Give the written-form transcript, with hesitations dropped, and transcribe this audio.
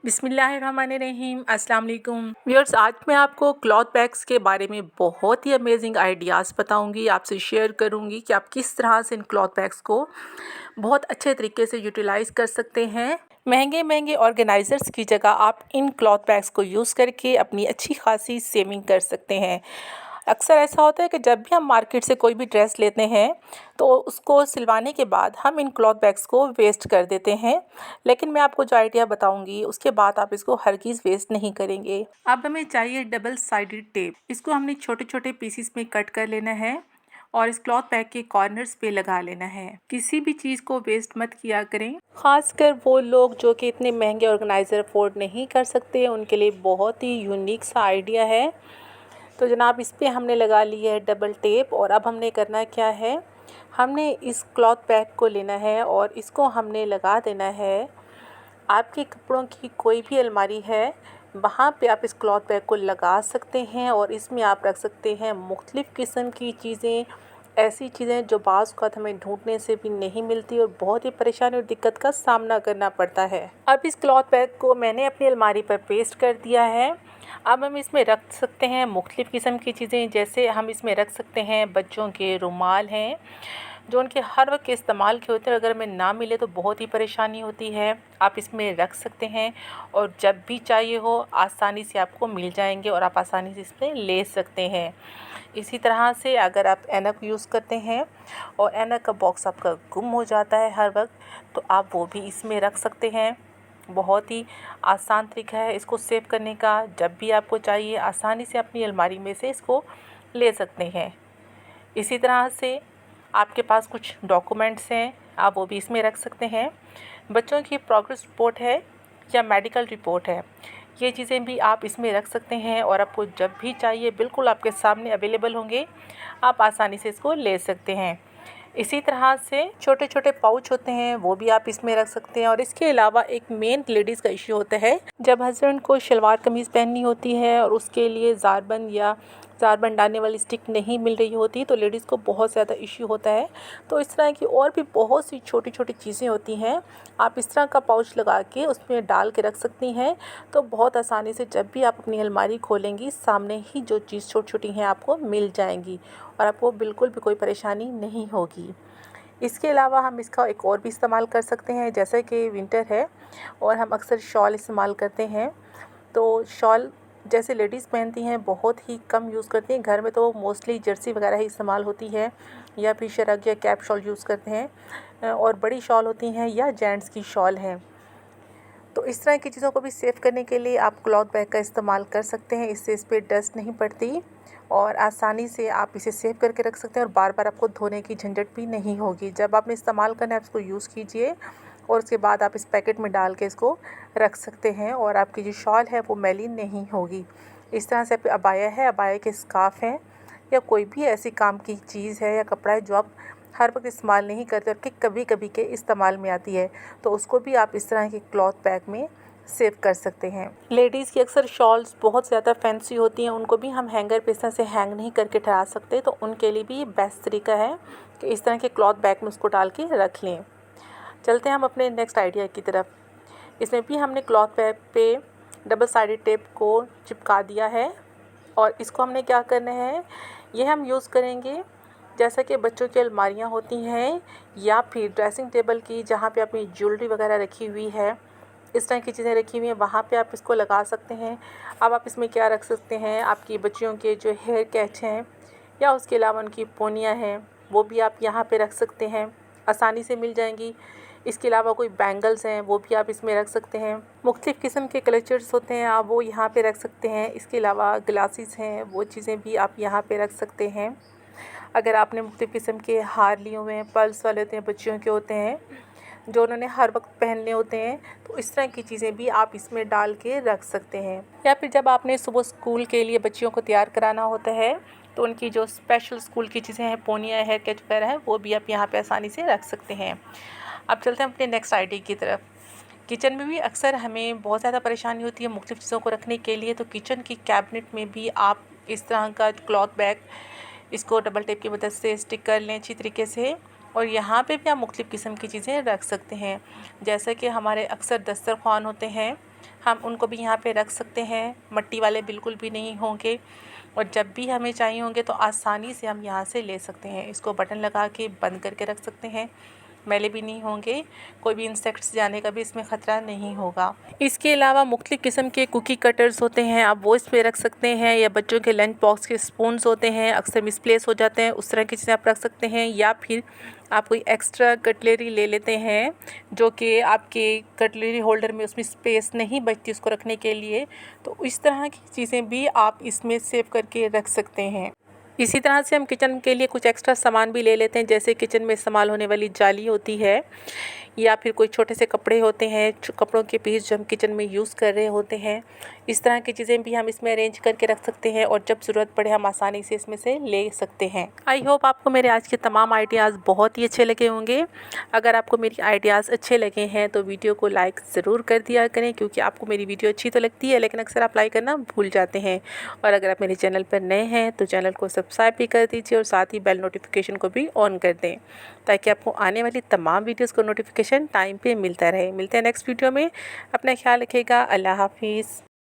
बिस्मिल्लाहिर्रहमानिर्रहीम, अस्सलाम वालेकुम व्यूअर्स। आज मैं आपको क्लॉथ बैग्स के बारे में बहुत ही अमेजिंग आइडियाज़ बताऊंगी, आपसे शेयर करूंगी कि आप किस तरह से इन क्लॉथ बैग्स को बहुत अच्छे तरीके से यूटिलाइज़ कर सकते हैं। महंगे महंगे ऑर्गेनाइज़र्स की जगह आप इन क्लॉथ बैग्स को यूज़ करके अपनी अच्छी खासी सेविंग कर सकते हैं। अक्सर ऐसा होता है कि जब भी हम मार्केट से कोई भी ड्रेस लेते हैं तो उसको सिलवाने के बाद हम इन क्लॉथ बैग्स को वेस्ट कर देते हैं, लेकिन मैं आपको जो आइडिया बताऊंगी उसके बाद आप इसको हरगिज़ वेस्ट नहीं करेंगे। अब हमें चाहिए डबल साइडेड टेप। इसको हमने छोटे छोटे पीसीस में कट कर लेना है और इस क्लॉथ बैग के कॉर्नर्स पे लगा लेना है। किसी भी चीज़ को वेस्ट मत किया करें, खासकर वो लोग जो कि इतने महंगे ऑर्गेनाइज़र अफोर्ड नहीं कर सकते, उनके लिए बहुत ही यूनिक सा आइडिया है। तो जनाब, इस पे हमने लगा ली है डबल टेप और अब हमने करना क्या है, हमने इस क्लॉथ बैग को लेना है और इसको हमने लगा देना है। आपके कपड़ों की कोई भी अलमारी है वहाँ पे आप इस क्लॉथ बैग को लगा सकते हैं और इसमें आप रख सकते हैं मुख्तलिफ़ किस्म की चीज़ें, ऐसी चीज़ें जो बाज़ औक़ात हमें ढूंढने से भी नहीं मिलती और बहुत ही परेशानी और दिक्कत का सामना करना पड़ता है। अब इस क्लॉथ बैग को मैंने अपनी अलमारी पर पेस्ट कर दिया है। अब हम इसमें रख सकते हैं मुख्तलिफ़ किस्म की चीज़ें, जैसे हम इसमें रख सकते हैं बच्चों के रुमाल हैं जो उनके हर वक्त के इस्तेमाल के होते हैं, अगर हमें ना मिले तो बहुत ही परेशानी होती है। आप इसमें रख सकते हैं और जब भी चाहिए हो आसानी से आपको मिल जाएंगे और आप आसानी से इसमें ले सकते हैं। इसी तरह से अगर आप ऐनक यूज़ करते हैं और ऐनक का बॉक्स आपका गुम हो जाता है हर वक्त, तो आप वो भी इसमें रख सकते हैं। बहुत ही आसान तरीका है इसको सेव करने का। जब भी आपको चाहिए आसानी से अपनी अलमारी में से इसको ले सकते हैं। इसी तरह से आपके पास कुछ डॉक्यूमेंट्स हैं, आप वो भी इसमें रख सकते हैं। बच्चों की प्रोग्रेस रिपोर्ट है या मेडिकल रिपोर्ट है, ये चीज़ें भी आप इसमें रख सकते हैं और आपको जब भी चाहिए बिल्कुल आपके सामने अवेलेबल होंगे, आप आसानी से इसको ले सकते हैं। इसी तरह से छोटे छोटे पाउच होते हैं वो भी आप इसमें रख सकते हैं। और इसके अलावा एक मेन लेडीज़ का इश्यू होता है, जब हस्बैंड को शलवार कमीज़ पहननी होती है और उसके लिए ज़ारबंद या ज़ारबंद डालने वाली स्टिक नहीं मिल रही होती तो लेडीज़ को बहुत ज़्यादा इश्यू होता है। तो इस तरह की और भी बहुत सी छोटी छोटी चीज़ें होती हैं, आप इस तरह का पाउच लगा के उसमें डाल के रख सकती हैं। तो बहुत आसानी से जब भी आप अपनी अलमारी खोलेंगी सामने ही जो चीज़ छोटी छोटी हैं आपको मिल जाएंगी और आपको बिल्कुल भी कोई परेशानी नहीं होगी। इसके अलावा हम इसका एक और भी इस्तेमाल कर सकते हैं, जैसे कि विंटर है और हम अक्सर शॉल इस्तेमाल करते हैं। तो शॉल जैसे लेडीज़ पहनती हैं बहुत ही कम यूज़ करती हैं, घर में तो मोस्टली जर्सी वगैरह ही इस्तेमाल होती है या फिर शरग या कैप शॉल यूज़ करते हैं और बड़ी शॉल होती हैं या जेंट्स की शॉल हैं। तो इस तरह की चीज़ों को भी सेव करने के लिए आप क्लॉथ बैग का इस्तेमाल कर सकते हैं। इससे इस पर डस्ट नहीं पड़ती और आसानी से आप इसे सेव करके रख सकते हैं और बार बार आपको धोने की झंझट भी नहीं होगी। जब आपने इस्तेमाल करना है आप इसको यूज़ कीजिए और उसके बाद आप इस पैकेट में डाल के इसको रख सकते हैं और आपकी जो शॉल है वो मैली नहीं होगी। इस तरह से अबाया है, अबाया के स्कार्फ़ हैं या कोई भी ऐसी काम की चीज़ है या कपड़ा है जो आप हर वक्त इस्तेमाल नहीं करते और कि कभी कभी के इस्तेमाल में आती है, तो उसको भी आप इस तरह के क्लॉथ बैग में सेव कर सकते हैं। लेडीज़ की अक्सर शॉल्स बहुत ज़्यादा फैंसी होती हैं, उनको भी हम हैंगर पे इस तरह से हैंग नहीं करके ठहरा सकते, तो उनके लिए भी ये बेस्ट तरीका है कि इस तरह के क्लॉथ बैग में उसको डाल के रख लें। चलते हैं हम अपने नेक्स्ट आइडिया की तरफ। इसमें भी हमने क्लॉथ बैग पे डबल साइडेड टेप को चिपका दिया है और इसको हमने क्या करना है, ये हम यूज़ करेंगे जैसा कि बच्चों की अलमारियाँ होती हैं या फिर ड्रेसिंग टेबल की जहाँ पे अपनी ज्वेलरी वगैरह रखी हुई है, इस तरह की चीज़ें रखी हुई हैं, वहाँ पे आप इसको लगा सकते हैं। अब आप इसमें क्या रख सकते हैं, आपकी बच्चियों के जो हेयर कैच हैं या उसके अलावा उनकी पोनियाँ हैं वो भी आप यहाँ पे रख सकते हैं, आसानी से मिल जाएंगी। इसके अलावा कोई बैंगल्स हैं वो भी आप इसमें रख सकते हैं। मुख्तलिफ़ किस्म के क्लचर्स होते हैं आप वो यहाँ पे रख सकते हैं। इसके अलावा ग्लासेस हैं वो चीज़ें भी आप यहाँ पे रख सकते हैं। अगर आपने मुख्तलिफ़ किस्म के हार लिए हुए हैं, पर्ल्स वाले होते हैं, बच्चियों के होते हैं जो उन्होंने हर वक्त पहनने होते हैं, तो इस तरह की चीज़ें भी आप इसमें डाल के रख सकते हैं। या फिर जब आपने सुबह स्कूल के लिए बच्चियों को तैयार कराना होता है तो उनकी जो स्पेशल स्कूल की चीज़ें हैं, पोनियाँ, हेयर कैच वगैरह है, वो भी आप यहाँ पे आसानी से रख सकते हैं। अब चलते हैं अपने नेक्स्ट आइडिया की तरफ। किचन में भी अक्सर हमें बहुत ज़्यादा परेशानी होती है मुख्तलिफ़ चीज़ों को रखने के लिए, तो किचन की कैबिनेट में भी आप इस तरह का क्लॉथ बैग इसको डबल टेप की मदद से स्टिक कर लें अच्छी तरीके से और यहाँ पे भी आप मुख्तलिफ़ किस्म की चीज़ें रख सकते हैं। जैसे कि हमारे अक्सर दस्तरख़्वान होते हैं हम उनको भी यहाँ पे रख सकते हैं, मिट्टी वाले बिल्कुल भी नहीं होंगे और जब भी हमें चाहिए होंगे तो आसानी से हम यहाँ से ले सकते हैं। इसको बटन लगा के बंद करके रख सकते हैं, मैले भी नहीं होंगे, कोई भी इंसेक्ट्स जाने का भी इसमें ख़तरा नहीं होगा। इसके अलावा मुख्तलिफ़ किस्म के कुकी कटर्स होते हैं, आप वो इसमें रख सकते हैं, या बच्चों के लंच बॉक्स के स्पून्स होते हैं, अक्सर मिसप्लेस हो जाते हैं, उस तरह की चीज़ें आप रख सकते हैं। या फिर आप कोई एक्स्ट्रा कटलरी ले लेते हैं जो कि आपके कटलरी होल्डर में उसमें स्पेस नहीं बचती उसको रखने के लिए, तो इस तरह की चीज़ें भी आप इसमें सेव करके रख सकते हैं। इसी तरह से हम किचन के लिए कुछ एक्स्ट्रा सामान भी ले लेते हैं, जैसे किचन में इस्तेमाल होने वाली जाली होती है, या फिर कोई छोटे से कपड़े होते हैं, कपड़ों के पीस जो हम किचन में यूज़ कर रहे होते हैं। इस तरह की चीज़ें भी हम इसमें अरेंज करके रख सकते हैं और जब ज़रूरत पड़े हम आसानी से इसमें से ले सकते हैं। आई होप आपको मेरे आज के तमाम आइडियाज़ बहुत ही अच्छे लगे होंगे। अगर आपको मेरी आइडियाज़ अच्छे लगे हैं तो वीडियो को लाइक ज़रूर कर दिया करें, क्योंकि आपको मेरी वीडियो अच्छी तो लगती है लेकिन अक्सर आप लाइक करना भूल जाते हैं। और अगर आप मेरे चैनल पर नए हैं तो चैनल को सब्सक्राइब भी कर दीजिए और साथ ही बेल नोटिफिकेशन को भी ऑन कर दें, ताकि आपको आने वाली तमाम वीडियोज़ को नोटिफिकेशन टाइम पे मिलता रहे। मिलते हैं नेक्स्ट वीडियो में, अपना ख्याल रखिएगा। अल्लाह हाफिज़।